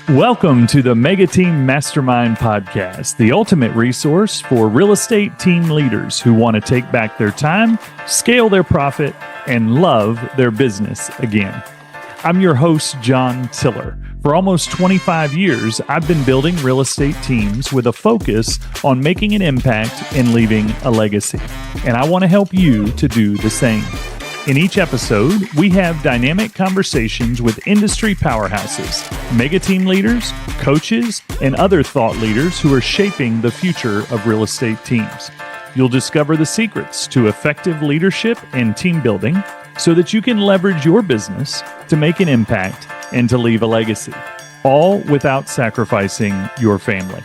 Welcome to the MegaTeam Mastermind podcast, the ultimate resource for real estate team leaders who want to take back their time, scale their profit, and love their business again. I'm your host, John Tiller. For almost 25 years, I've been building real estate teams with a focus on making an impact and leaving a legacy. And I want to help you to do the same. In each episode, we have dynamic conversations with industry powerhouses, mega team leaders, coaches, and other thought leaders who are shaping the future of real estate teams. You'll discover the secrets to effective leadership and team building so that you can leverage your business to make an impact and to leave a legacy, all without sacrificing your family.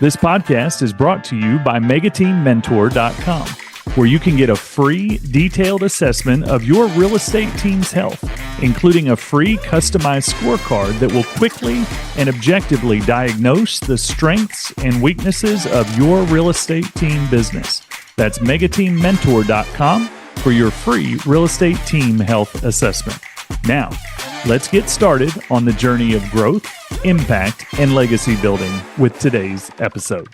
This podcast is brought to you by MegaTeamMentor.com, where you can get a free detailed assessment of your real estate team's health, including a free customized scorecard that will quickly and objectively diagnose the strengths and weaknesses of your real estate team business. That's MegaTeamMentor.com for your free real estate team health assessment. Now, let's get started on the journey of growth, impact, and legacy building with today's episode.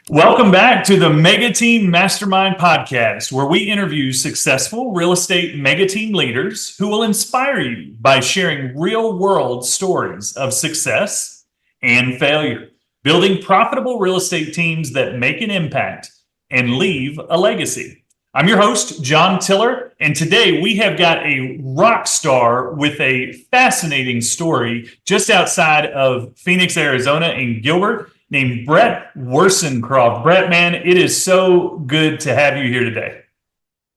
Welcome back to the MegaTeam Mastermind podcast, where we interview successful real estate MegaTeam leaders who will inspire you by sharing real-world stories of success and failure, building profitable real estate teams that make an impact and leave a legacy. I'm your host, John Tiller, and today we have got a rock star with a fascinating story just outside of Phoenix, Arizona in Gilbert, named Brett Worsencroft. Brett, man, it is so good to have you here today.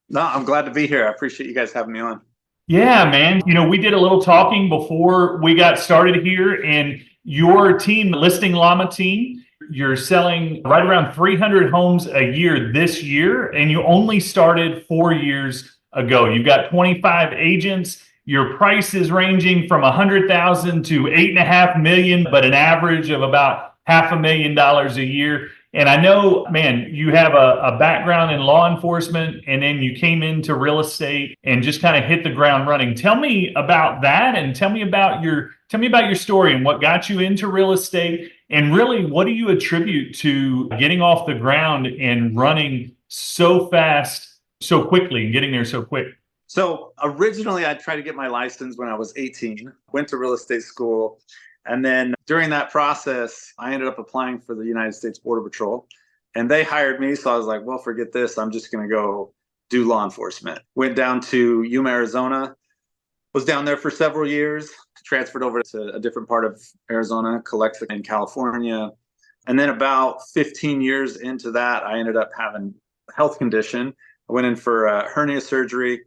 No, I'm glad to be here. I appreciate you guys having me on. Yeah, man. You know, we did a little talking before we got started here, and your team, the Listing Llama team, you're selling right around 300 homes a year this year, and you only started 4 years ago. You've got 25 agents. Your price is ranging from $100,000 to $8.5 million, but an average of about $500,000 a year. And I know, man, you have a background in law enforcement, and then you came into real estate and just kind of hit the ground running. Tell me about that, and tell me about your story and what got you into real estate, and really, what do you attribute to getting off the ground and running so fast, so quickly, and getting there so quick? So originally, I tried to get my license when I was 18, went to real estate school. And then during that process, I ended up applying for the United States Border Patrol, and they hired me. So I was like, well, forget this. I'm just going to go do law enforcement. Went down to Yuma, Arizona, was down there for several years, transferred over to a different part of Arizona, Calexico in California. And then about 15 years into that, I ended up having a health condition. I went in for hernia surgery,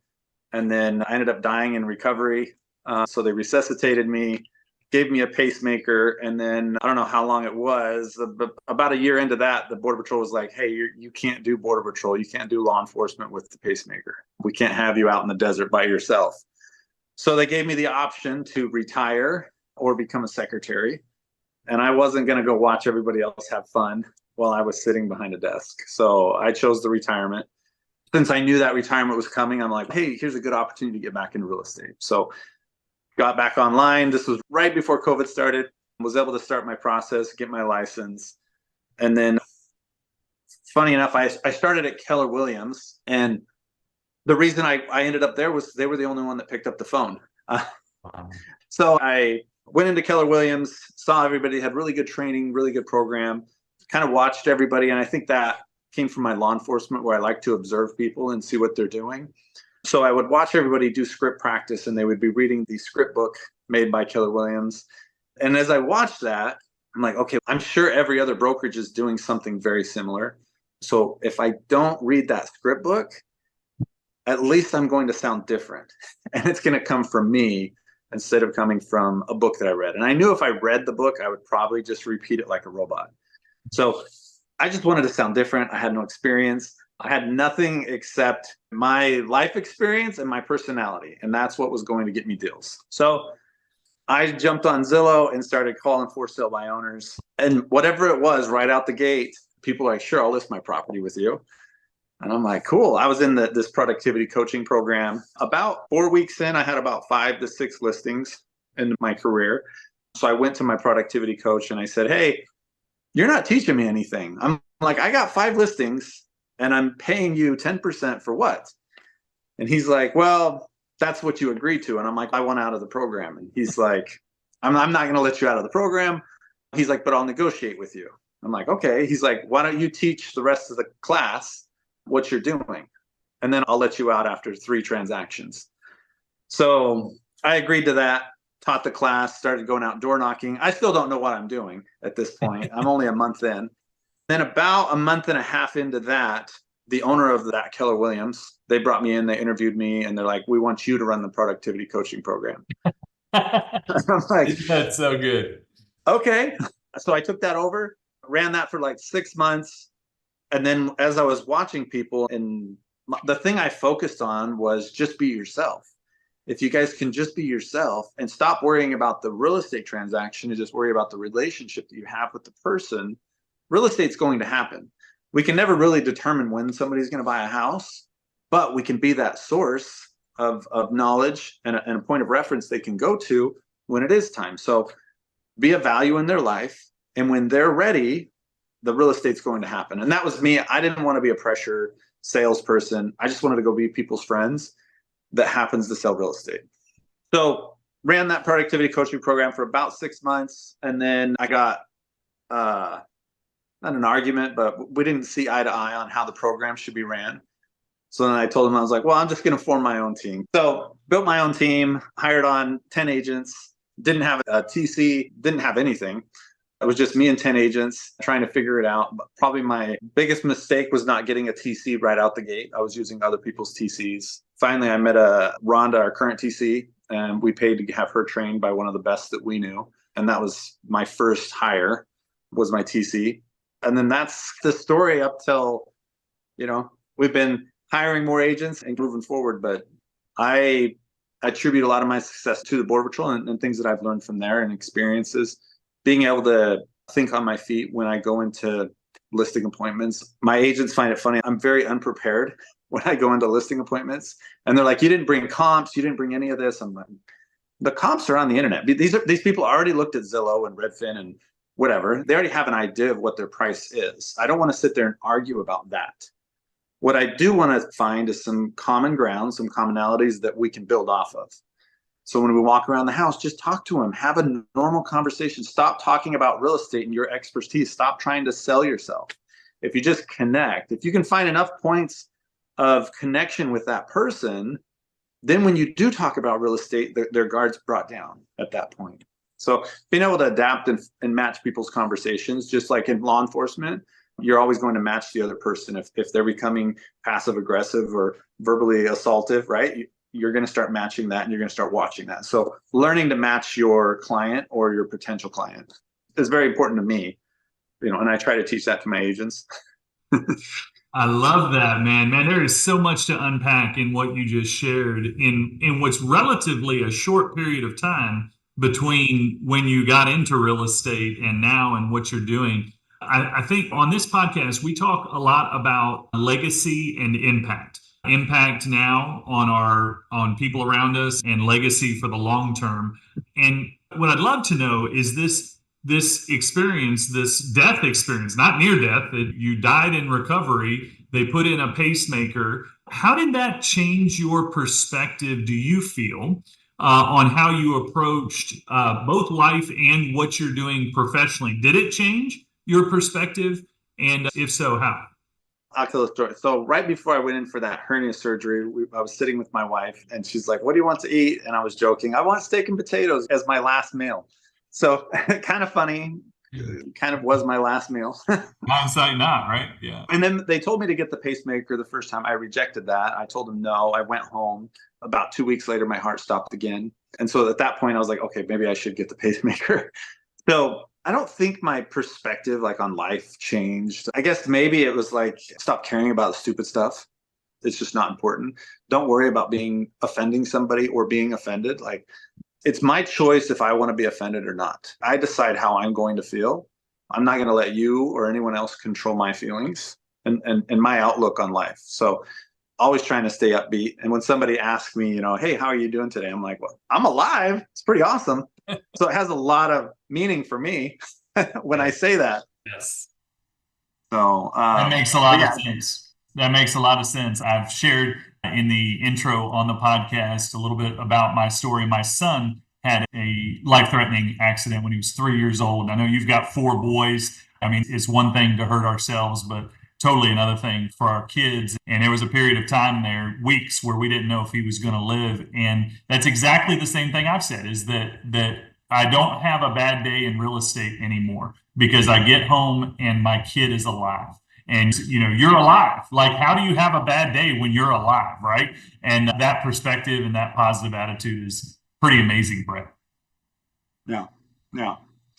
and then I ended up dying in recovery. So they resuscitated me, gave me a pacemaker, and then I don't know how long it was, but about a year into that, the Border Patrol was like, hey, you can't do Border Patrol. You can't do law enforcement with the pacemaker. We can't have you out in the desert by yourself. So they gave me the option to retire or become a secretary. And I wasn't going to go watch everybody else have fun while I was sitting behind a desk. So I chose the retirement. Since I knew that retirement was coming, I'm like, hey, here's a good opportunity to get back into real estate. So got back online. This was right before COVID started. Was able to start my process, get my license. And then, funny enough, I started at Keller Williams. And the reason I ended up there was they were the only one that picked up the phone. So I went into Keller Williams, saw everybody had really good training, really good program, kind of watched everybody. And I think that came from my law enforcement, where I like to observe people and see what they're doing. So I would watch everybody do script practice, and they would be reading the script book made by Keller Williams. And as I watched that, I'm like, okay, I'm sure every other brokerage is doing something very similar. So if I don't read that script book, at least I'm going to sound different. And it's going to come from me instead of coming from a book that I read. And I knew if I read the book, I would probably just repeat it like a robot. So I just wanted to sound different. I had no experience. I had nothing except my life experience and my personality, and that's what was going to get me deals. So I jumped on Zillow and started calling for sale by owners. And whatever it was, right out the gate, people were like, sure, I'll list my property with you. And I'm like, cool. I was in this productivity coaching program. About 4 weeks in, I had about 5 to 6 listings in my career. So I went to my productivity coach and I said, hey, you're not teaching me anything. I'm like, I got 5 listings and I'm paying you 10% for what? And he's like, well, that's what you agreed to. And I'm like, I want out of the program. And he's like, I'm not going to let you out of the program. He's like, but I'll negotiate with you. I'm like, okay. He's like, why don't you teach the rest of the class what you're doing? And then I'll let you out after 3 transactions. So I agreed to that, taught the class, started going out door knocking. I still don't know what I'm doing at this point. I'm only a month in. Then about a month and a half into that, the owner of that, Keller Williams, they brought me in, they interviewed me, and they're like, we want you to run the productivity coaching program. I'm like, that's so good. Okay. So I took that over, ran that for like 6 months. And then as I was watching people, and the thing I focused on was just be yourself. If you guys can just be yourself and stop worrying about the real estate transaction and just worry about the relationship that you have with the person, real estate's going to happen. We can never really determine when somebody's going to buy a house, but we can be that source of knowledge and a point of reference they can go to when it is time. So be a value in their life. And when they're ready, the real estate's going to happen. And that was me. I didn't want to be a pressure salesperson. I just wanted to go be people's friends that happens to sell real estate. So ran that productivity coaching program for about 6 months. And then I got, not an argument, but we didn't see eye to eye on how the program should be ran. So then I told him, I was like, well, I'm just going to form my own team. So built my own team, hired on 10 agents, didn't have a TC, didn't have anything. It was just me and 10 agents trying to figure it out. But probably my biggest mistake was not getting a TC right out the gate. I was using other people's TCs. Finally, I met Rhonda, our current TC, and we paid to have her trained by one of the best that we knew. And that was my first hire, was my TC. And then that's the story up till, we've been hiring more agents and moving forward. But I attribute a lot of my success to the Border Patrol and things that I've learned from there and experiences. Being able to think on my feet when I go into listing appointments. My agents find it funny. I'm very unprepared when I go into listing appointments. And they're like, you didn't bring comps. You didn't bring any of this. I'm like, the comps are on the internet. These people already looked at Zillow and Redfin and whatever. They already have an idea of what their price is. I don't want to sit there and argue about that. What I do want to find is some common ground, some commonalities that we can build off of. So when we walk around the house, just talk to them, have a normal conversation. Stop talking about real estate and your expertise. Stop trying to sell yourself. If you just connect, if you can find enough points of connection with that person, then when you do talk about real estate, their guard's brought down at that point. So being able to adapt and match people's conversations, just like in law enforcement, you're always going to match the other person. If they're becoming passive aggressive or verbally assaultive, right? You're going to start matching that and you're going to start watching that. So learning to match your client or your potential client is very important to me, and I try to teach that to my agents. I love that, man. There is so much to unpack in what you just shared in what's relatively a short period of time between when you got into real estate and now and what you're doing. I think on this podcast, we talk a lot about legacy and impact. Impact now on people around us and legacy for the long term. And what I'd love to know is this experience, this death experience, not near death, that you died in recovery, they put in a pacemaker. How did that change your perspective, do you feel, on how you approached both life and what you're doing professionally? Did it change your perspective? And if so, how? I'll tell the story. So right before I went in for that hernia surgery, I was sitting with my wife and she's like, what do you want to eat? And I was joking, I want steak and potatoes as my last meal. So kind of funny, kind of was my last meal. Hindsight not, right? Yeah. And then they told me to get the pacemaker the first time. I rejected that. I told them no. I went home. About 2 weeks later, my heart stopped again. And so at that point, I was like, okay, maybe I should get the pacemaker. So I don't think my perspective on life changed. I guess maybe it was like, stop caring about the stupid stuff. It's just not important. Don't worry about offending somebody or being offended. It's my choice if I want to be offended or not. I decide how I'm going to feel. I'm not going to let you or anyone else control my feelings and my outlook on life. So always trying to stay upbeat. And when somebody asks me, hey, how are you doing today? I'm like, well, I'm alive. It's pretty awesome. So it has a lot of meaning for me when I say that. Yes. So that makes a lot of sense. That makes a lot of sense. I've shared in the intro on the podcast a little bit about my story. My son had a life-threatening accident when he was 3 years old. I know you've got 4 boys. I mean, it's one thing to hurt ourselves, but totally another thing for our kids. And there was a period of time there, weeks, where we didn't know if he was going to live. And that's exactly the same thing I've said, is that I don't have a bad day in real estate anymore because I get home and my kid is alive. And you're alive. Like, how do you have a bad day when you're alive, right? And that perspective and that positive attitude is pretty amazing, Brett. Yeah.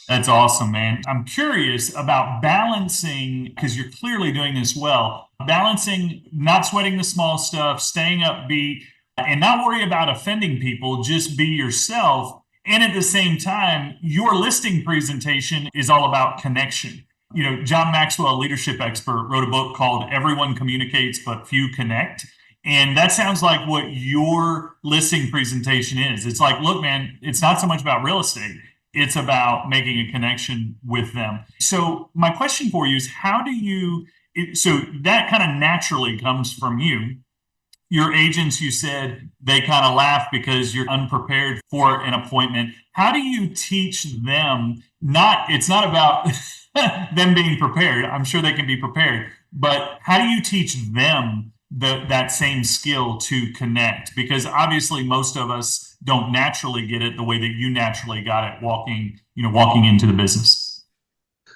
That's awesome, man. I'm curious about balancing, because you're clearly doing this well, balancing not sweating the small stuff, staying upbeat, and not worry about offending people, just be yourself. And at the same time, your listing presentation is all about connection. John Maxwell, a leadership expert, wrote a book called Everyone Communicates, But Few Connect. And that sounds like what your listing presentation is. It's like, look, man, it's not so much about real estate. It's about making a connection with them. So my question for you is, so that kind of naturally comes from you. Your agents, you said, they kind of laugh because you're unprepared for an appointment. How do you teach them? It's not about them being prepared. I'm sure they can be prepared, but how do you teach them that same skill to connect? Because obviously most of us don't naturally get it the way that you naturally got it walking into the business.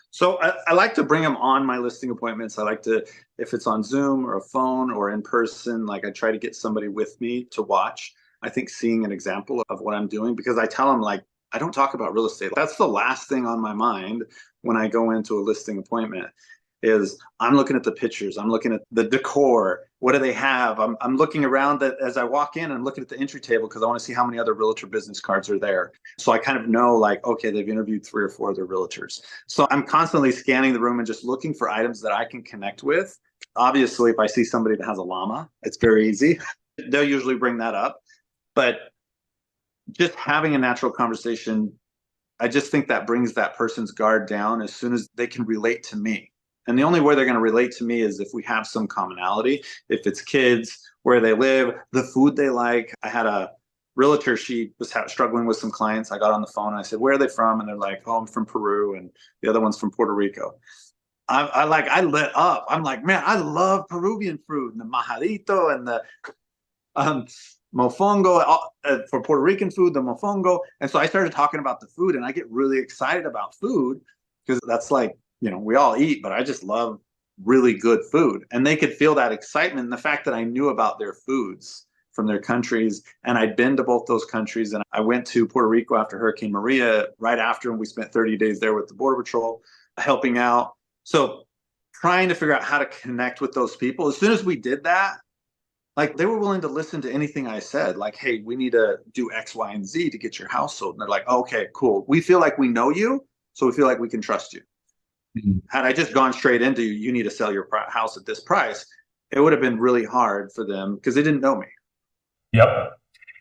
So I like to bring them on my listing appointments. I like to, if it's on Zoom or a phone or in person, like, I try to get somebody with me to watch. I think seeing an example of what I'm doing, because I tell them, like, I don't talk about real estate. That's the last thing on my mind when I go into a listing appointment. Is I'm looking at the pictures, I'm looking at the decor, what do they have? I'm looking around as I walk in, I'm looking at the entry table because I want to see how many other realtor business cards are there. So I kind of know, like, okay, they've interviewed 3 or 4 other realtors. So I'm constantly scanning the room and just looking for items that I can connect with. Obviously, if I see somebody that has a llama, it's very easy. They'll usually bring that up. But just having a natural conversation, I just think that brings that person's guard down as soon as they can relate to me. And the only way they're going to relate to me is if we have some commonality. If it's kids, where they live, the food they like. I had a realtor, she was struggling with some clients. I got on the phone and I said, where are they from? And they're like, oh, I'm from Peru. And the other one's from Puerto Rico. I lit up. I'm like, man, I love Peruvian food, and the majadito and the mofongo, for Puerto Rican food, the mofongo. And so I started talking about the food, and I get really excited about food because that's like, we all eat, but I just love really good food. And they could feel that excitement. And the fact that I knew about their foods from their countries, and I'd been to both those countries. And I went to Puerto Rico after Hurricane Maria, right after, and we spent 30 days there with the Border Patrol, helping out. So trying to figure out how to connect with those people. As soon as we did that, like, they were willing to listen to anything I said. Like, hey, we need to do X, Y, and Z to get your house sold. And they're like, okay, cool. We feel like we know you, so we feel like we can trust you. Mm-hmm. Had I just gone straight into, you need to sell your house at this price, it would have been really hard for them because they didn't know me. Yep.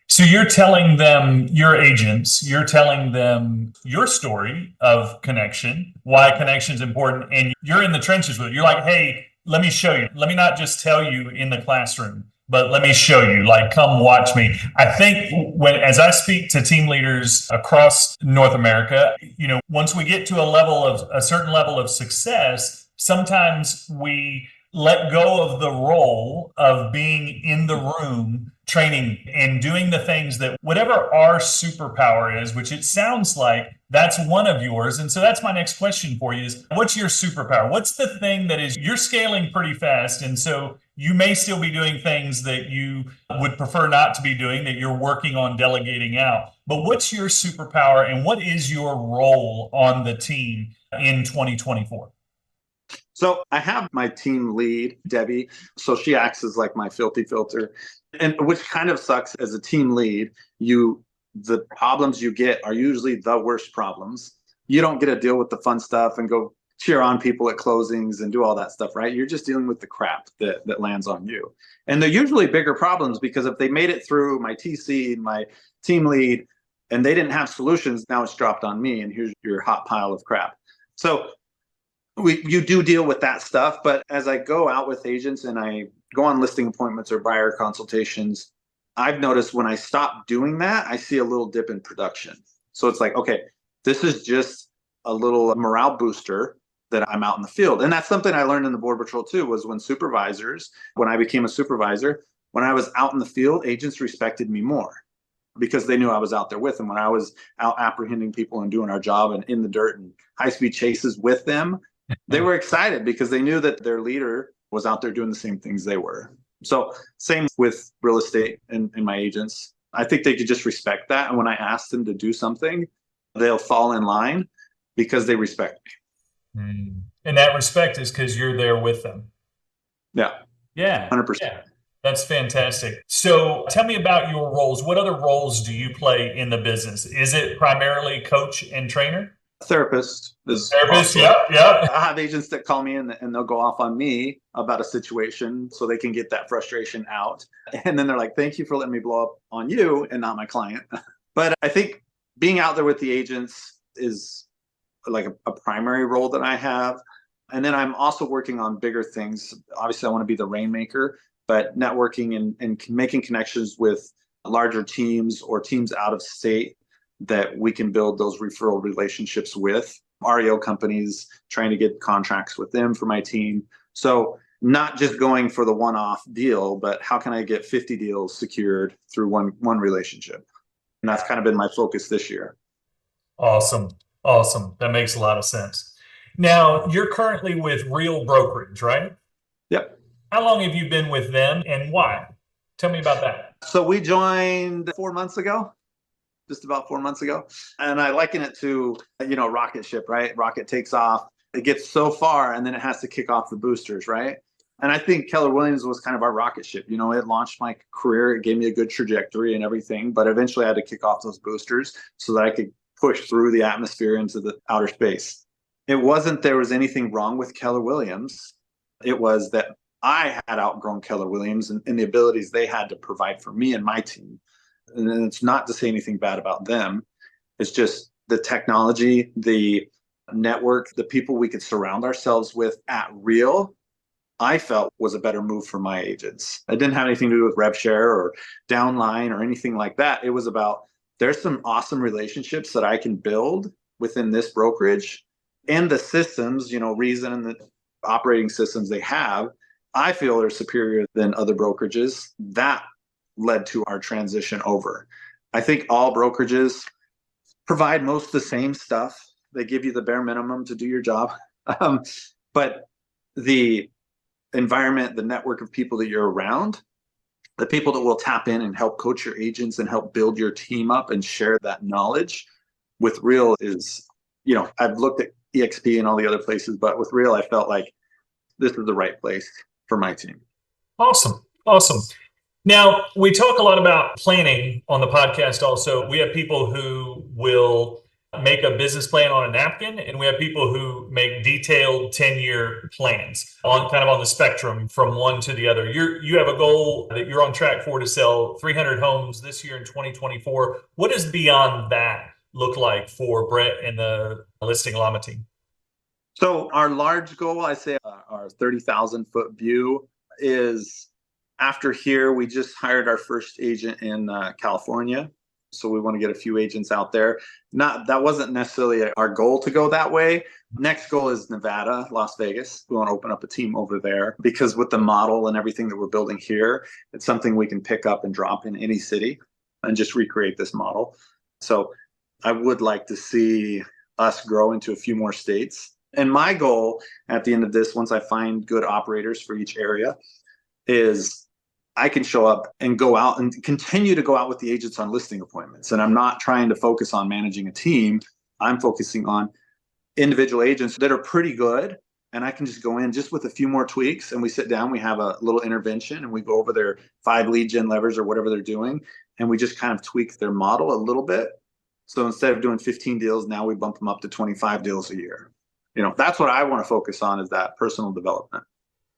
So you're telling them, your agents, you're telling them your story of connection, why connection is important, and you're in the trenches with it. You're like, hey, let me show you. Let me not just tell you in the classroom, but let me show you, like, come watch me. I think as I speak to team leaders across North America, once we get to a certain level of success, sometimes we let go of the role of being in the room training and doing the things that, whatever our superpower is, which it sounds like that's one of yours. And so that's my next question for you is, what's your superpower? What's the thing that is, you're scaling pretty fast, and so you may still be doing things that you would prefer not to be doing, that you're working on delegating out. But what's your superpower, and what is your role on the team in 2024? So I have my team lead, Debbie. So she acts as like my filthy filter, and which kind of sucks as a team lead. The problems you get are usually the worst problems. You don't get to deal with the fun stuff and go cheer on people at closings and do all that stuff, right? You're just dealing with the crap that lands on you. And they're usually bigger problems because if they made it through my TC, my team lead, and they didn't have solutions, now it's dropped on me and here's your hot pile of crap. So you do deal with that stuff. But as I go out with agents and I go on listing appointments or buyer consultations, I've noticed when I stop doing that, I see a little dip in production. So it's like, okay, this is just a little morale booster that I'm out in the field. And that's something I learned in the Border Patrol too, was when I became a supervisor, when I was out in the field, agents respected me more because they knew I was out there with them. When I was out apprehending people and doing our job and in the dirt and high-speed chases with them, they were excited because they knew that their leader was out there doing the same things they were. So same with real estate and my agents. I think they could just respect that. And when I ask them to do something, they'll fall in line because they respect me. And that respect is because you're there with them. Yeah. Yeah. 100%. Yeah. That's fantastic. So tell me about your roles. What other roles do you play in the business? Is it primarily coach and trainer? Therapist is Therapist, awesome. yeah. I have agents that call me and they'll go off on me about a situation so they can get that frustration out. And then they're like, thank you for letting me blow up on you and not my client. But I think being out there with the agents is like a primary role that I have. And then I'm also working on bigger things. Obviously, I want to be the rainmaker, but networking and making connections with larger teams or teams out of state that we can build those referral relationships with. REO companies, trying to get contracts with them for my team. So not just going for the one-off deal, but how can I get 50 deals secured through one relationship? And that's kind of been my focus this year. Awesome. That makes a lot of sense. Now, you're currently with Real Brokerage, right? Yep. How long have you been with them and why? Tell me about that. So we joined 4 months ago. Just about 4 months ago. And I liken it to, rocket ship, right? Rocket takes off, it gets so far, and then it has to kick off the boosters, right? And I think Keller Williams was kind of our rocket ship. It launched my career. It gave me a good trajectory and everything. But eventually I had to kick off those boosters so that I could push through the atmosphere into the outer space. It wasn't there was anything wrong with Keller Williams. It was that I had outgrown Keller Williams and the abilities they had to provide for me and my team. And it's not to say anything bad about them. It's just the technology, the network, the people we could surround ourselves with at Real, I felt was a better move for my agents. It didn't have anything to do with rev share or downline or anything like that. It was about there's some awesome relationships that I can build within this brokerage and the systems, Reason and the operating systems they have, I feel are superior than other brokerages. That led to our transition over. I think all brokerages provide most of the same stuff. They give you the bare minimum to do your job. But the environment, the network of people that you're around, the people that will tap in and help coach your agents and help build your team up and share that knowledge with Real is, I've looked at EXP and all the other places, but with Real, I felt like this is the right place for my team. Awesome. Now, we talk a lot about planning on the podcast also. We have people who will make a business plan on a napkin, and we have people who make detailed 10-year plans on kind of on the spectrum from one to the other. You have a goal that you're on track for to sell 300 homes this year in 2024. What does beyond that look like for Brett and the Listing Llama team? So our large goal, I say our 30,000 foot view is after here, we just hired our first agent in California. So we want to get a few agents out there. That wasn't necessarily our goal to go that way. Next goal is Nevada, Las Vegas. We want to open up a team over there because with the model and everything that we're building here, it's something we can pick up and drop in any city and just recreate this model. So I would like to see us grow into a few more states. And my goal at the end of this, once I find good operators for each area, is I can show up and go out and continue to go out with the agents on listing appointments. And I'm not trying to focus on managing a team. I'm focusing on individual agents that are pretty good. And I can just go in just with a few more tweaks and we sit down, we have a little intervention and we go over their 5 lead gen levers or whatever they're doing. And we just kind of tweak their model a little bit. So instead of doing 15 deals, now we bump them up to 25 deals a year. That's what I want to focus on, is that personal development.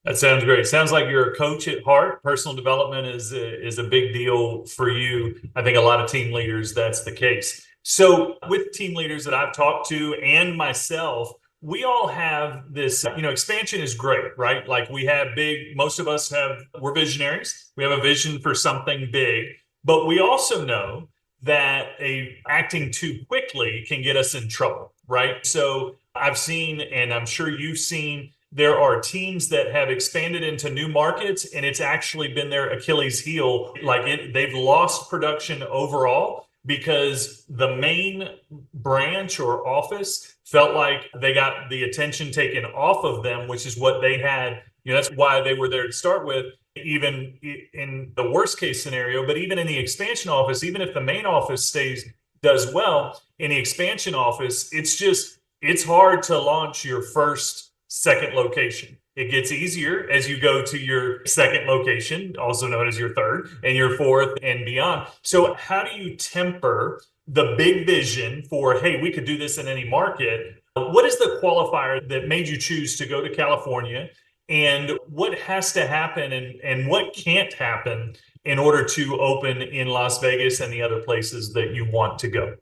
That sounds great. Sounds like you're a coach at heart. Personal development is a big deal for you. I think a lot of team leaders, that's the case. So with team leaders that I've talked to and myself, we all have this, expansion is great, right? Like most of us we're visionaries. We have a vision for something big, but we also know that acting too quickly can get us in trouble, right? So I've seen, and I'm sure you've seen, there are teams that have expanded into new markets, and it's actually been their Achilles heel. They've lost production overall because the main branch or office felt like they got the attention taken off of them, which is what they had. That's why they were there to start with, even in the worst case scenario. But even in the expansion office, even if the main office does well, in the expansion office, it's hard to launch your second location. It gets easier as you go to your second location, also known as your third and your fourth and beyond. So how do you temper the big vision for, hey, we could do this in any market? What is the qualifier that made you choose to go to California? And what has to happen and what can't happen in order to open in Las Vegas and the other places that you want to go?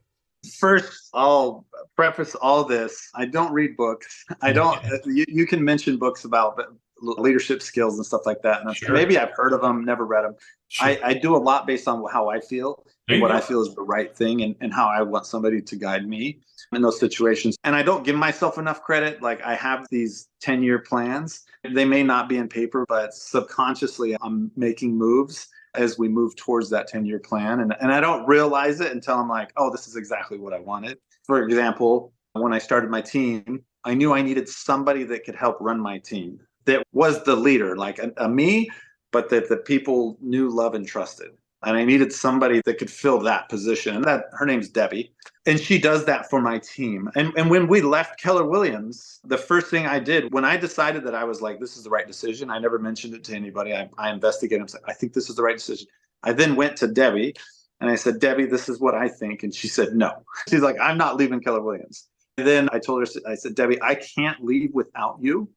First, I'll preface all this. I don't read books. I don't. You can mention books about leadership skills and stuff like that. And Sure. Maybe I've heard of them, never read them. Sure. I do a lot based on how I feel and what I feel is the right thing, and how I want somebody to guide me in those situations. And I don't give myself enough credit. Like, I have these 10-year plans. They may not be in paper, but subconsciously I'm making moves as we move towards that 10-year plan. And I don't realize it until I'm like, oh, this is exactly what I wanted. For example, when I started my team, I knew I needed somebody that could help run my team, that was the leader, like a me, but that the people knew, love, and trusted. And I needed somebody that could fill that position. And her name's Debbie. And she does that for my team. And when we left Keller Williams, the first thing I did, when I decided that I was like, this is the right decision, I never mentioned it to anybody. I investigated. I said, I think this is the right decision. I then went to Debbie and I said, Debbie, this is what I think. And she said, no. She's like, I'm not leaving Keller Williams. And then I told her, I said, Debbie, I can't leave without you,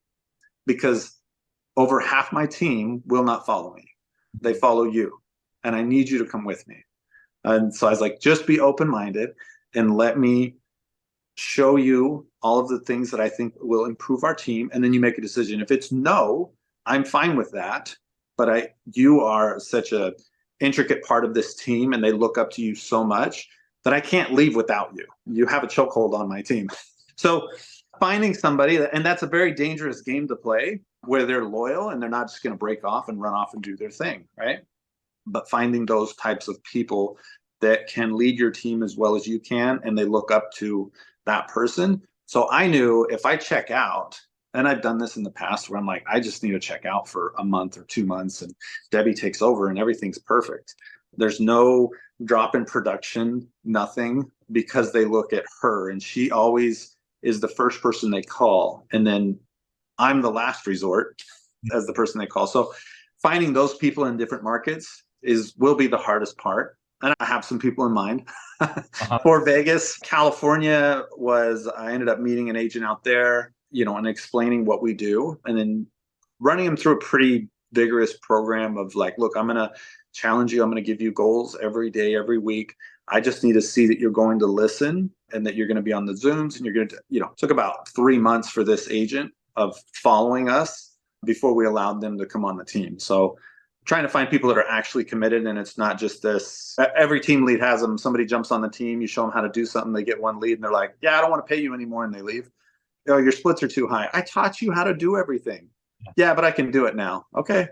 because over half my team will not follow me. They follow you. And I need you to come with me. And so I was like, just be open-minded and let me show you all of the things that I think will improve our team. And then you make a decision. If it's no, I'm fine with that. But you are such a intricate part of this team, and they look up to you so much that I can't leave without you. You have a chokehold on my team. So finding somebody, and that's a very dangerous game to play, where they're loyal and they're not just going to break off and run off and do their thing, right? But finding those types of people that can lead your team as well as you can, and they look up to that person. So I knew if I check out, and I've done this in the past where I'm like, I just need to check out for a month or 2 months, and Debbie takes over and everything's perfect. There's no drop in production, nothing, because they look at her, and she always is the first person they call. And then I'm the last resort as the person they call. So finding those people in different markets will be the hardest part. And I have some people in mind. For Vegas. California I ended up meeting an agent out there, and explaining what we do, and then running them through a pretty vigorous program of like, look, I'm going to challenge you. I'm going to give you goals every day, every week. I just need to see that you're going to listen and that you're going to be on the Zooms, and you're going to, took about 3 months for this agent of following us before we allowed them to come on the team. So trying to find people that are actually committed, and it's not just this. Every team lead has them. Somebody jumps on the team, you show them how to do something, they get one lead, and they're like, yeah, I don't want to pay you anymore, and they leave. Your splits are too high. I taught you how to do everything. Yeah, but I can do it now. Okay.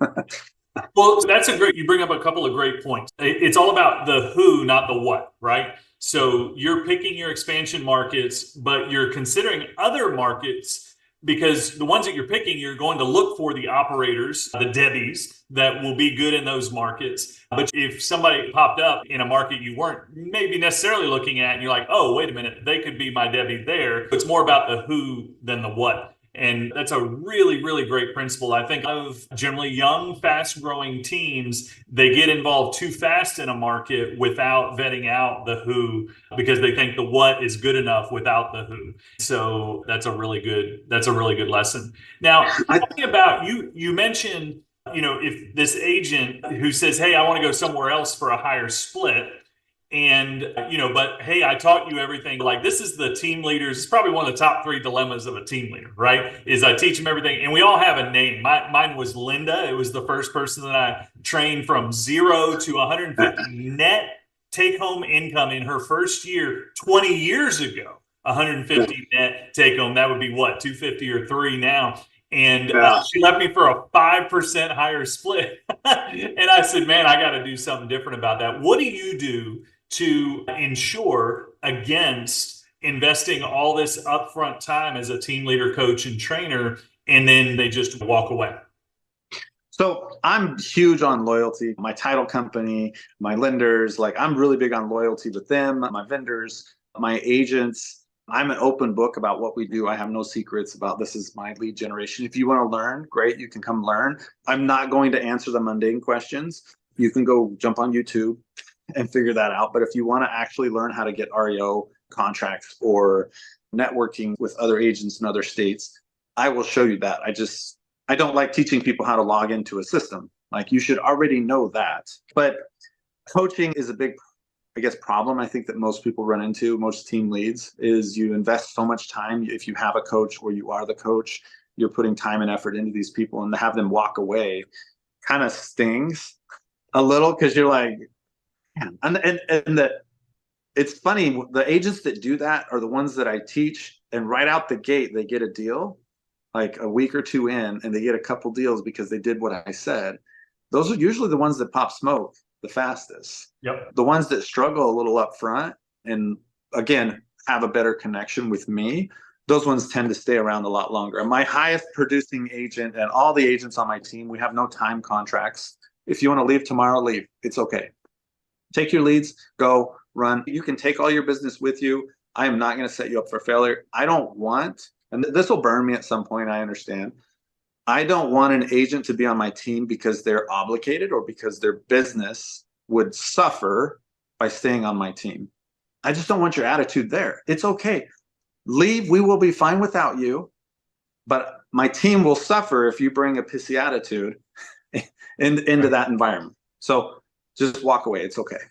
Well, you bring up a couple of great points. It's all about the who, not the what, right? So you're picking your expansion markets, but you're considering other markets, because the ones that you're picking, you're going to look for the operators, the Debbies that will be good in those markets. But if somebody popped up in a market you weren't maybe necessarily looking at, and you're like, oh, wait a minute, they could be my Debbie there. It's more about the who than the what. And that's a really, really great principle. I think of generally young, fast growing teams, they get involved too fast in a market without vetting out the who, because they think the what is good enough without the who. So that's a really good lesson. Now, talking about you mentioned, if this agent who says, hey, I want to go somewhere else for a higher split, and, but hey, I taught you everything. Like, this is the team leaders. It's probably one of the top 3 dilemmas of a team leader, right? Is I teach them everything. And we all have a name. Mine was Linda. It was the first person that I trained from 0 to 150 net take home income in her first year 20 years ago. 150 net take home. That would be what, 250 or 3 now. And she left me for a 5% higher split. And I said, man, I got to do something different about that. What do you do to ensure against investing all this upfront time as a team leader, coach, and trainer, and then they just walk away? So I'm huge on loyalty. My title company, my lenders, like I'm really big on loyalty with them, my vendors, my agents. I'm an open book about what we do. I have no secrets about this is my lead generation. If you want to learn, great, you can come learn. I'm not going to answer the mundane questions. You can go jump on YouTube and figure that out. But if you want to actually learn how to get REO contracts or networking with other agents in other states, I will show you that. I don't like teaching people how to log into a system. Like, you should already know that. But coaching is a big, problem I think that most people run into, most team leads, is you invest so much time. If you have a coach or you are the coach, you're putting time and effort into these people, and to have them walk away kind of stings a little, because you're like, man. And it's funny, the agents that do that are the ones that I teach, and right out the gate, they get a deal like a week or 2 in, and they get a couple deals because they did what I said. Those are usually the ones that pop smoke the fastest. Yep. The ones that struggle a little up front and, again, have a better connection with me, those ones tend to stay around a lot longer. And my highest producing agent and all the agents on my team, we have no time contracts. If you want to leave tomorrow, leave. It's okay. Take your leads, go, run. You can take all your business with you. I am not going to set you up for failure. I don't want, and this will burn me at some point, I understand. I don't want an agent to be on my team because they're obligated or because their business would suffer by staying on my team. I just don't want your attitude there. It's okay. Leave. We will be fine without you. But my team will suffer if you bring a pissy attitude into that environment. So just walk away. It's okay.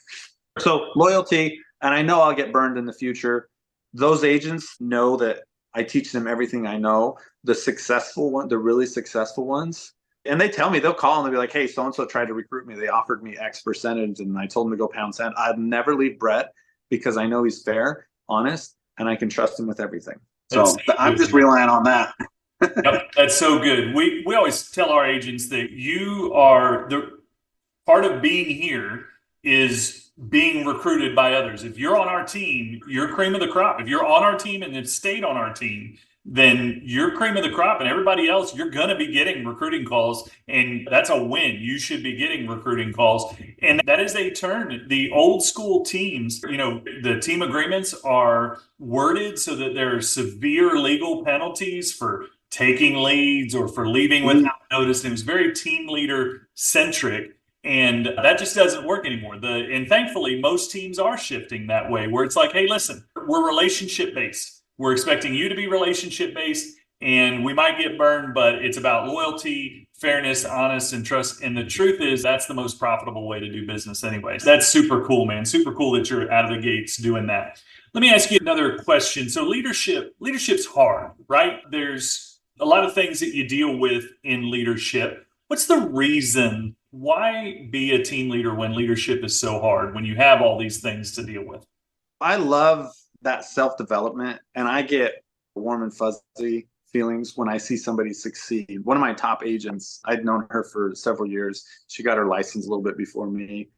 So loyalty, and I know I'll get burned in the future. Those agents know that I teach them everything I know. The successful one, the really successful ones, and they tell me, they'll call and they'll be like, hey, so-and-so tried to recruit me. They offered me X percentage and I told them to go pound sand. I'd never leave Brett because I know he's fair, honest, and I can trust him with everything. So I'm just relying on that. Yep, that's so good. We always tell our agents that you are the part of being here is being recruited by others. If you're on our team, you're cream of the crop. If you're on our team and have stayed on our team, then you're cream of the crop, and everybody else, you're going to be getting recruiting calls, and that's a win. You should be getting recruiting calls. And that is a turn. The old school teams, the team agreements are worded so that there are severe legal penalties for taking leads or for leaving without notice. And it was very team leader centric. And that just doesn't work anymore. And thankfully, most teams are shifting that way, where it's like, hey, listen, we're relationship based. We're expecting you to be relationship based, and we might get burned, but it's about loyalty, fairness, honest, and trust. And the truth is, that's the most profitable way to do business anyways. That's super cool, man. Super cool that you're out of the gates doing that. Let me ask you another question. So leadership's hard, right? There's a lot of things that you deal with in leadership. What's the reason? Why be a team leader when leadership is so hard, when you have all these things to deal with? I love that self-development, and I get warm and fuzzy feelings when I see somebody succeed. One of my top agents, I'd known her for several years. She got her license a little bit before me.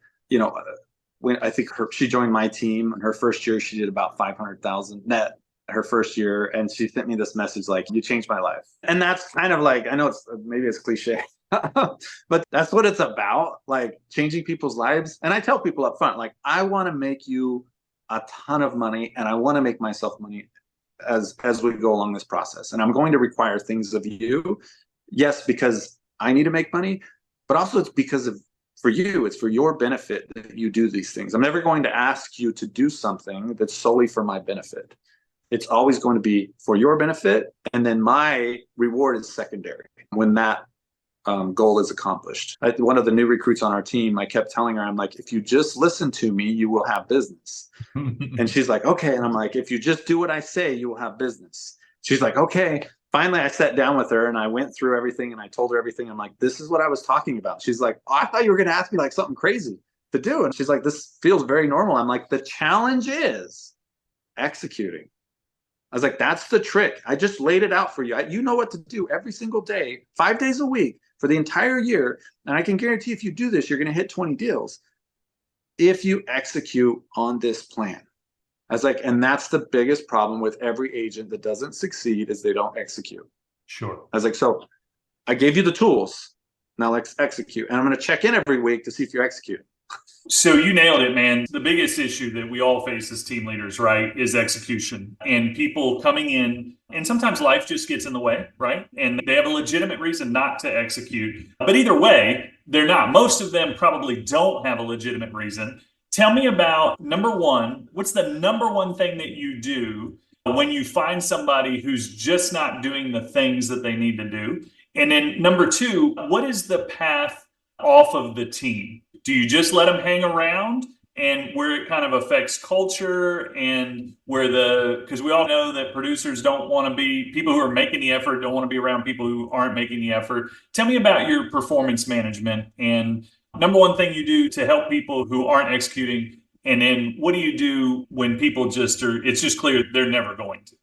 When I think she joined my team, her first year, she did about 500,000 net her first year. And she sent me this message like, you changed my life. And that's kind of like, I know maybe it's cliche, but that's what it's about, like changing people's lives. And I tell people up front, like, I want to make you a ton of money, and I want to make myself money as we go along this process. And I'm going to require things of you. Yes, because I need to make money, but also it's because of for you, it's for your benefit that you do these things. I'm never going to ask you to do something that's solely for my benefit. It's always going to be for your benefit. And then my reward is secondary when that goal is accomplished. One of the new recruits on our team, I kept telling her, I'm like, if you just listen to me, you will have business. And she's like, okay. And I'm like, if you just do what I say, you will have business. She's like, okay. Finally, I sat down with her and I went through everything and I told her everything. I'm like, this is what I was talking about. She's like, oh, I thought you were going to ask me like something crazy to do. And she's like, this feels very normal. I'm like, the challenge is executing. I was like, that's the trick. I just laid it out for you. You know what to do every single day, 5 days a week for the entire year. And I can guarantee if you do this, you're going to hit 20 deals if you execute on this plan. I was like, and that's the biggest problem with every agent that doesn't succeed is they don't execute. Sure. I was like, so I gave you the tools. Now let's execute. And I'm going to check in every week to see if you execute. So you nailed it, man. The biggest issue that we all face as team leaders, right, is execution and people coming in. And sometimes life just gets in the way, right? And they have a legitimate reason not to execute. But either way, they're not. Most of them probably don't have a legitimate reason. Tell me about, number one, what's the number one thing that you do when you find somebody who's just not doing the things that they need to do? And then number two, what is the path off of the team? Do you just let them hang around and where it kind of affects culture and because we all know that producers don't want to be, people who are making the effort don't want to be around people who aren't making the effort. Tell me about your performance management and number one thing you do to help people who aren't executing. And then what do you do when people it's just clear they're never going to?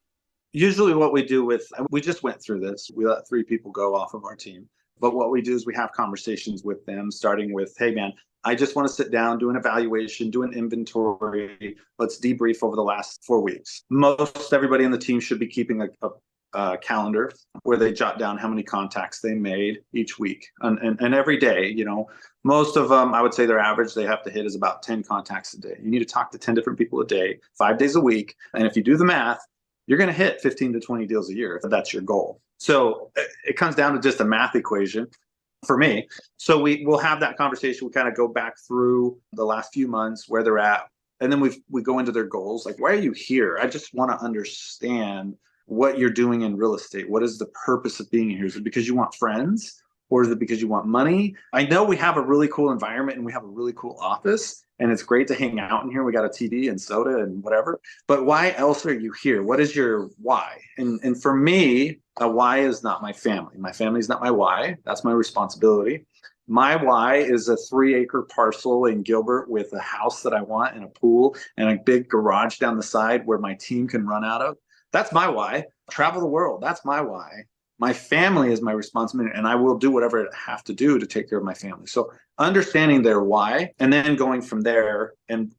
Usually what we do we just went through this. We let 3 people go off of our team. But what we do is we have conversations with them, starting with, hey, man, I just want to sit down, do an evaluation, do an inventory. Let's debrief over the last 4 weeks. Most everybody in the team should be keeping a calendar where they jot down how many contacts they made each week and every day. Most of them, I would say their average they have to hit is about 10 contacts a day. You need to talk to 10 different people a day, 5 days a week. And if you do the math, you're going to hit 15 to 20 deals a year if that's your goal. So it comes down to just a math equation for me. So we'll have that conversation. We kind of go back through the last few months, where they're at. And then we go into their goals. Like, why are you here? I just want to understand what you're doing in real estate. What is the purpose of being here? Is it because you want friends? Or is it because you want money? I know we have a really cool environment and we have a really cool office and it's great to hang out in here. We got a TV and soda and whatever, but why else are you here? What is your why? And for me, a why is not my family. My family is not my why. That's my responsibility. My why is a 3-acre parcel in Gilbert with a house that I want and a pool and a big garage down the side where my team can run out of. That's my why. Travel the world. That's my why. My family is my responsibility, and I will do whatever I have to do to take care of my family. So understanding their why, and then going from there, and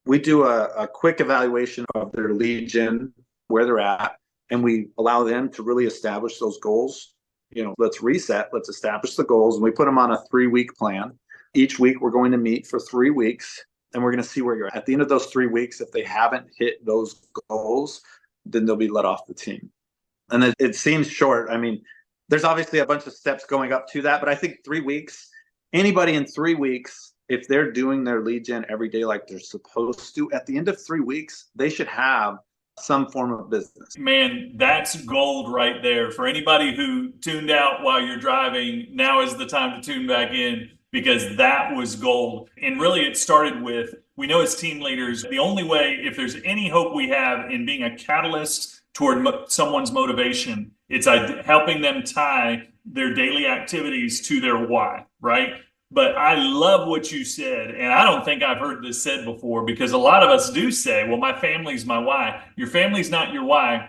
we do a quick evaluation of their lead gen, where they're at, and we allow them to really establish those goals. Let's reset, let's establish the goals, and we put them on a 3-week plan. Each week, we're going to meet for 3 weeks, and we're going to see where you're at. At the end of those 3 weeks, if they haven't hit those goals, then they'll be let off the team. And it seems short. I mean, there's obviously a bunch of steps going up to that, but I think 3 weeks, anybody in 3 weeks, if they're doing their lead gen every day like they're supposed to, at the end of 3 weeks, they should have some form of business. Man, that's gold right there. For anybody who tuned out while you're driving, now is the time to tune back in because that was gold. And really it started with, we know as team leaders, the only way, if there's any hope we have in being a catalyst toward someone's motivation, it's helping them tie their daily activities to their why, right? But I love what you said, and I don't think I've heard this said before because a lot of us do say, well, my family's my why. Your family's not your why.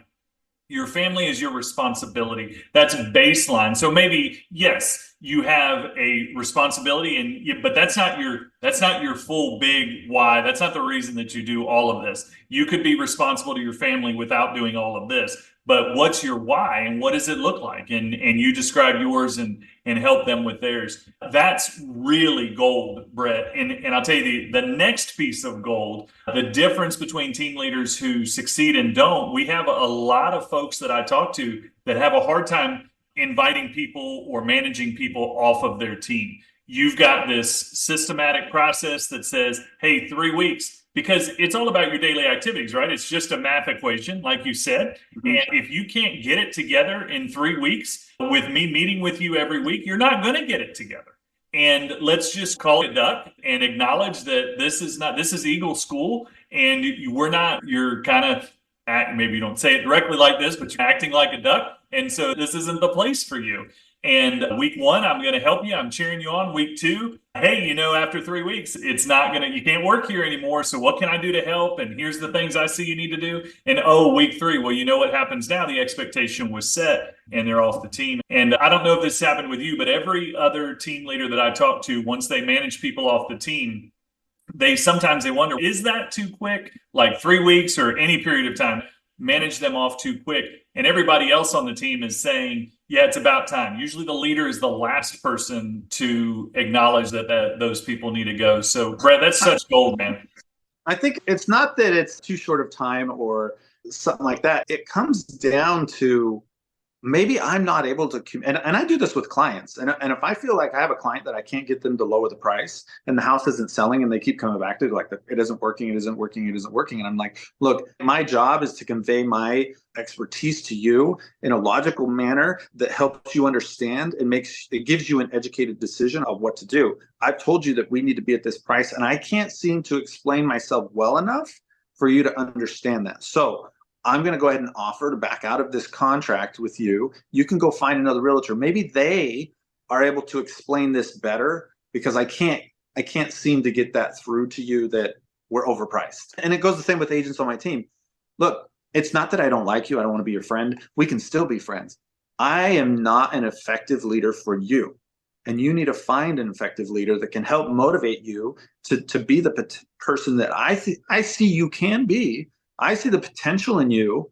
Your family is your responsibility. That's baseline. So maybe, yes, you have a responsibility, but that's not your full big why. That's not the reason that you do all of this. You could be responsible to your family without doing all of this. But what's your why, and what does it look like? And you describe yours and help them with theirs. That's really gold, Brett. And I'll tell you the next piece of gold, the difference between team leaders who succeed and don't. We have a lot of folks that I talk to that have a hard time inviting people or managing people off of their team. You've got this systematic process that says, hey, 3 weeks, because it's all about your daily activities, right? It's just a math equation, like you said. And if you can't get it together in 3 weeks with me meeting with you every week, you're not going to get it together. And let's just call it duck and acknowledge that this is Eagle School, and you're kind of, maybe you don't say it directly like this, but you're acting like a duck. And so this isn't the place for you. And week 1, I'm going to help you. I'm cheering you on. Week 2, hey, after 3 weeks, you can't work here anymore. So what can I do to help? And here's the things I see you need to do. And week 3, well, you know what happens now? The expectation was set and they're off the team. And I don't know if this happened with you, but every other team leader that I talk to, once they manage people off the team, sometimes they wonder, is that too quick? Like 3 weeks or any period of time, manage them off too quick. And everybody else on the team is saying, yeah, it's about time. Usually the leader is the last person to acknowledge that those people need to go. So, Brett, that's such gold, man. I think it's not that it's too short of time or something like that. It comes down to maybe I'm not able to, and I do this with clients. And if I feel like I have a client that I can't get them to lower the price and the house isn't selling and they keep coming back to it, like it isn't working. And I'm like, look, my job is to convey my expertise to you in a logical manner that helps you understand and it gives you an educated decision of what to do. I've told you that we need to be at this price, and I can't seem to explain myself well enough for you to understand that. So I'm going to go ahead and offer to back out of this contract with you. You can go find another realtor. Maybe they are able to explain this better, because I can't seem to get that through to you that we're overpriced. And it goes the same with agents on my team. Look, it's not that I don't like you. I don't want to be your friend. We can still be friends. I am not an effective leader for you. And you need to find an effective leader that can help motivate you to be the person that I see you can be. I see the potential in you.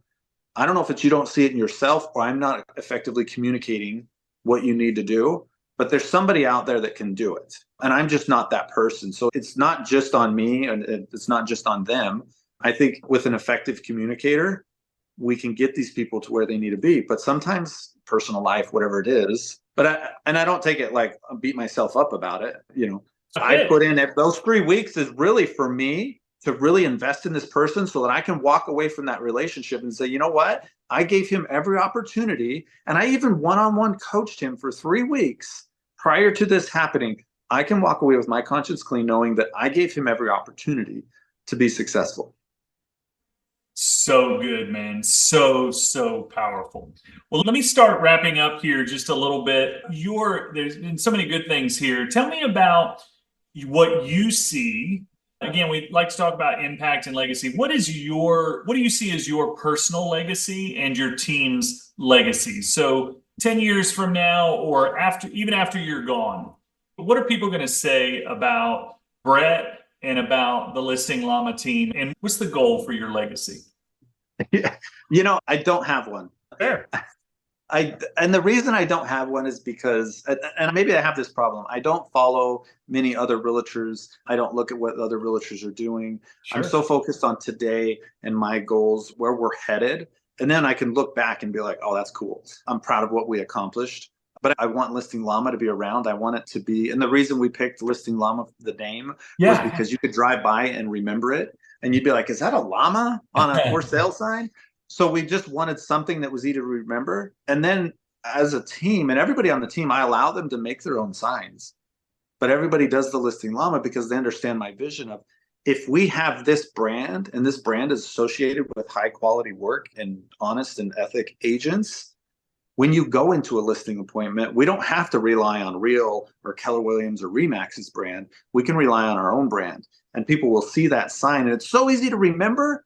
I don't know if it's you don't see it in yourself, or I'm not effectively communicating what you need to do, but there's somebody out there that can do it. And I'm just not that person. So it's not just on me, and it's not just on them. I think with an effective communicator, we can get these people to where they need to be. But sometimes personal life, whatever it is, but I don't take it like I beat myself up about it. Okay. I put in those 3 weeks is really for me to really invest in this person so that I can walk away from that relationship and say, you know what? I gave him every opportunity, and I even one-on-one coached him for 3 weeks prior to this happening. I can walk away with my conscience clean knowing that I gave him every opportunity to be successful. So good, man. So powerful. Well, let me start wrapping up here just a little bit. There's been so many good things here. Tell me about what you see. Again, we like to talk about impact and legacy. What do you see as your personal legacy and your team's legacy? So 10 years from now, or even after you're gone, what are people going to say about Brett and about the Listing Llama team? And what's the goal for your legacy? I don't have one. Fair. And the reason I don't have one is because, and maybe I have this problem, I don't follow many other realtors. I don't look at what other realtors are doing. Sure. I'm so focused on today and my goals, where we're headed. And then I can look back and be like, oh, that's cool. I'm proud of what we accomplished. But I want Listing Llama to be around. I want it to be, and the reason we picked Listing Llama, the name, was because you could drive by and remember it. And you'd be like, is that a llama on a for sale sign? So we just wanted something that was easy to remember. And then as a team, and everybody on the team, I allow them to make their own signs. But everybody does the Listing Llama because they understand my vision of, if we have this brand, and this brand is associated with high quality work and honest and ethic agents, when you go into a listing appointment, we don't have to rely on Real or Keller Williams or Remax's brand. We can rely on our own brand, and people will see that sign. And it's so easy to remember.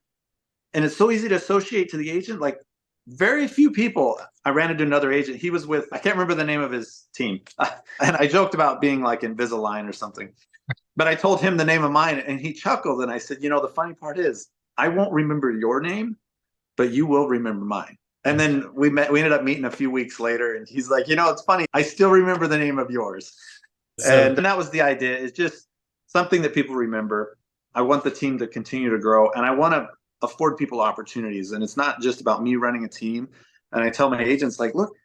And it's so easy to associate to the agent. Like, very few people. I ran into another agent. He was with, I can't remember the name of his team. And I joked about being like Invisalign or something. But I told him the name of mine and he chuckled. And I said, the funny part is I won't remember your name, but you will remember mine. And then we ended up meeting a few weeks later. And he's like, it's funny. I still remember the name of yours. And that was the idea. It's just something that people remember. I want the team to continue to grow. And I want to afford people opportunities. And it's not just about me running a team. And I tell my agents, like, look,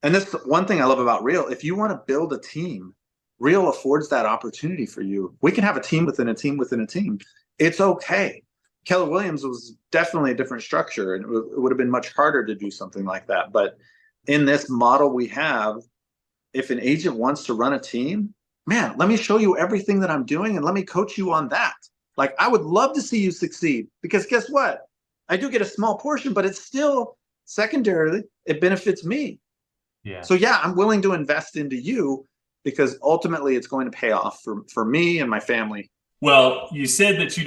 and this one thing I love about Real, if you want to build a team, Real affords that opportunity for you. We can have a team within a team within a team. It's okay. Keller Williams was definitely a different structure, and it would have been much harder to do something like that. But in this model we have, if an agent wants to run a team, man, let me show you everything that I'm doing and let me coach you on that. Like, I would love to see you succeed, because guess what? I do get a small portion, but it's still secondarily, it benefits me. Yeah. So yeah, I'm willing to invest into you because ultimately it's going to pay off for me and my family. Well, you said that you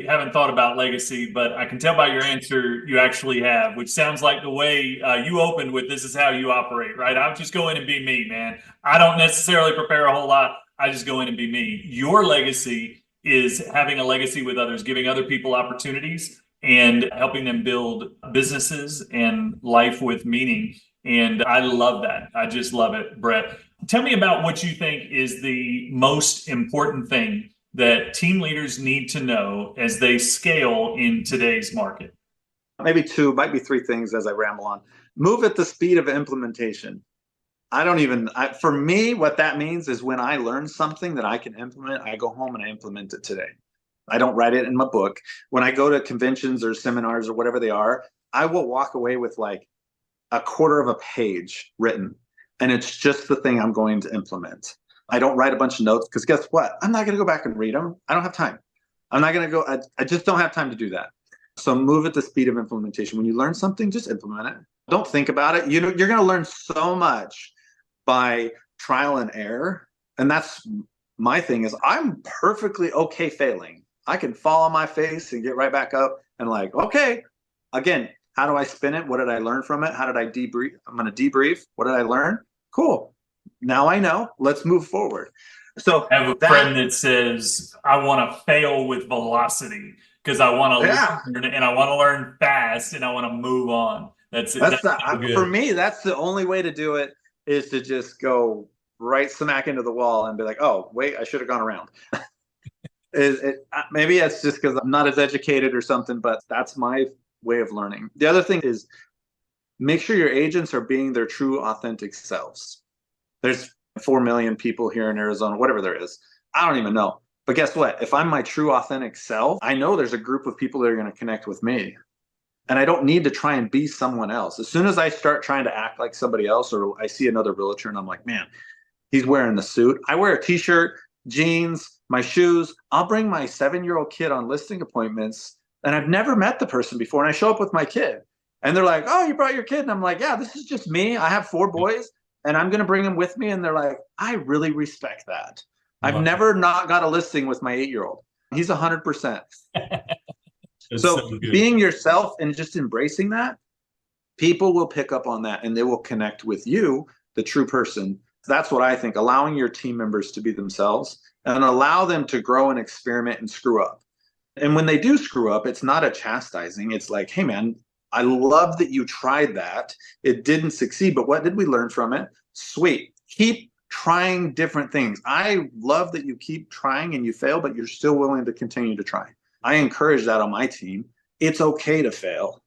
haven't thought about legacy, but I can tell by your answer you actually have, which sounds like the way you opened with, this is how you operate, right? I'll just go in and be me, man. I don't necessarily prepare a whole lot. I just go in and be me. Your legacy is having a legacy with others, giving other people opportunities and helping them build businesses and life with meaning. And I love that. I just love it. Brett, tell me about what you think is the most important thing that team leaders need to know as they scale in today's market. Maybe two, might be three things as I ramble on. Move at the speed of implementation. For me, what that means is when I learn something that I can implement, I go home and I implement it today. I don't write it in my book. When I go to conventions or seminars or whatever they are, I will walk away with like a quarter of a page written, and it's just the thing I'm going to implement. I don't write a bunch of notes because guess what? I'm not going to go back and read them. I don't have time. I'm not going to go. I just don't have time to do that. So move at the speed of implementation. When you learn something, just implement it. Don't think about it. You're going to learn so much by trial and error. And that's my thing is I'm perfectly okay failing. I can fall on my face and get right back up and like, okay, again, how do I spin it? What did I learn from it? How did I debrief? I'm going to debrief. What did I learn? Cool. Now I know. Let's move forward. So I have a friend that says, I want to fail with velocity because I want to learn and I want to learn fast and I want to move on. For me, that's the only way to do it is to just go right smack into the wall and be like, oh, wait, I should have gone around. Maybe it's just because I'm not as educated or something, but that's my way of learning. The other thing is make sure your agents are being their true, authentic selves. There's 4 million people here in Arizona, whatever there is. I don't even know. But guess what? If I'm my true, authentic self, I know there's a group of people that are going to connect with me. And I don't need to try and be someone else. As soon as I start trying to act like somebody else, or I see another realtor and I'm like, man, he's wearing the suit. I wear a t-shirt, jeans, my shoes. I'll bring my 7-year-old kid on listing appointments. And I've never met the person before. And I show up with my kid. And they're like, oh, you brought your kid? And I'm like, yeah, this is just me. I have 4 boys. And I'm going to bring them with me. And they're like, I really respect that. I've never not got a listing with my 8-year-old. He's 100%. So being yourself and just embracing that, people will pick up on that and they will connect with you, the true person. That's what I think, allowing your team members to be themselves and allow them to grow and experiment and screw up. And when they do screw up, it's not a chastising. It's like, hey, man, I love that you tried that. It didn't succeed, but what did we learn from it? Sweet. Keep trying different things. I love that you keep trying and you fail, but you're still willing to continue to try. I encourage that on my team. It's okay to fail,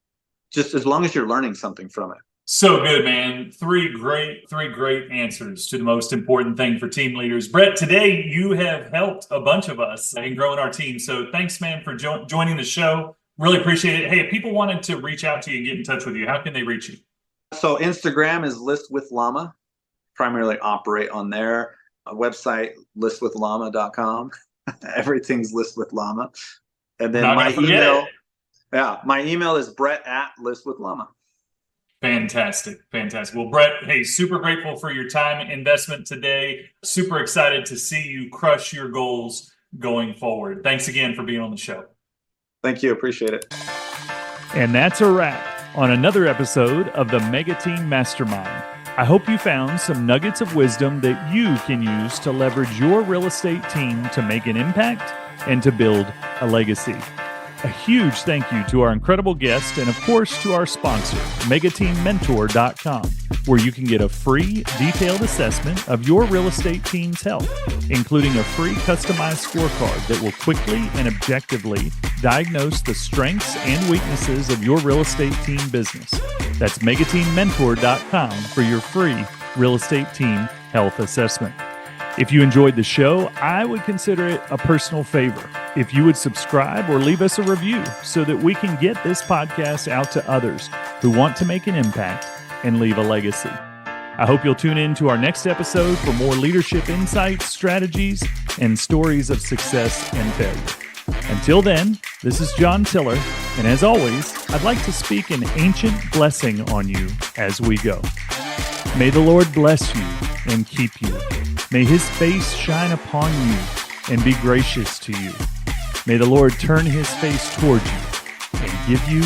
just as long as you're learning something from it. So good, man. Three great answers to the most important thing for team leaders. Brett, today you have helped a bunch of us in growing our team. So thanks, man, for joining the show. Really appreciate it. Hey, if people wanted to reach out to you and get in touch with you, how can they reach you? So Instagram is List with Llama. Primarily operate on there. A website, listwithllama.com. Everything's List with Llama. And then my email is brett@listwithllama. Fantastic. Well, Brett, hey, super grateful for your time and investment today. Super excited to see you crush your goals going forward. Thanks again for being on the show. Thank you. Appreciate it. And that's a wrap. on another episode of the MegaTeam Mastermind. I hope you found some nuggets of wisdom that you can use to leverage your real estate team to make an impact and to build a legacy. A huge thank you to our incredible guest and, of course, to our sponsor, MegaTeamMentor.com, where you can get a free detailed assessment of your real estate team's health, including a free customized scorecard that will quickly and objectively diagnose the strengths and weaknesses of your real estate team business. That's MegaTeamMentor.com for your free real estate team health assessment. If you enjoyed the show, I would consider it a personal favor if you would subscribe or leave us a review so that we can get this podcast out to others who want to make an impact and leave a legacy. I hope you'll tune in to our next episode for more leadership insights, strategies, and stories of success and failure. Until then, this is John Tiller, and as always, I'd like to speak an ancient blessing on you as we go. May the Lord bless you and keep you. May his face shine upon you and be gracious to you. May the Lord turn his face toward you and give you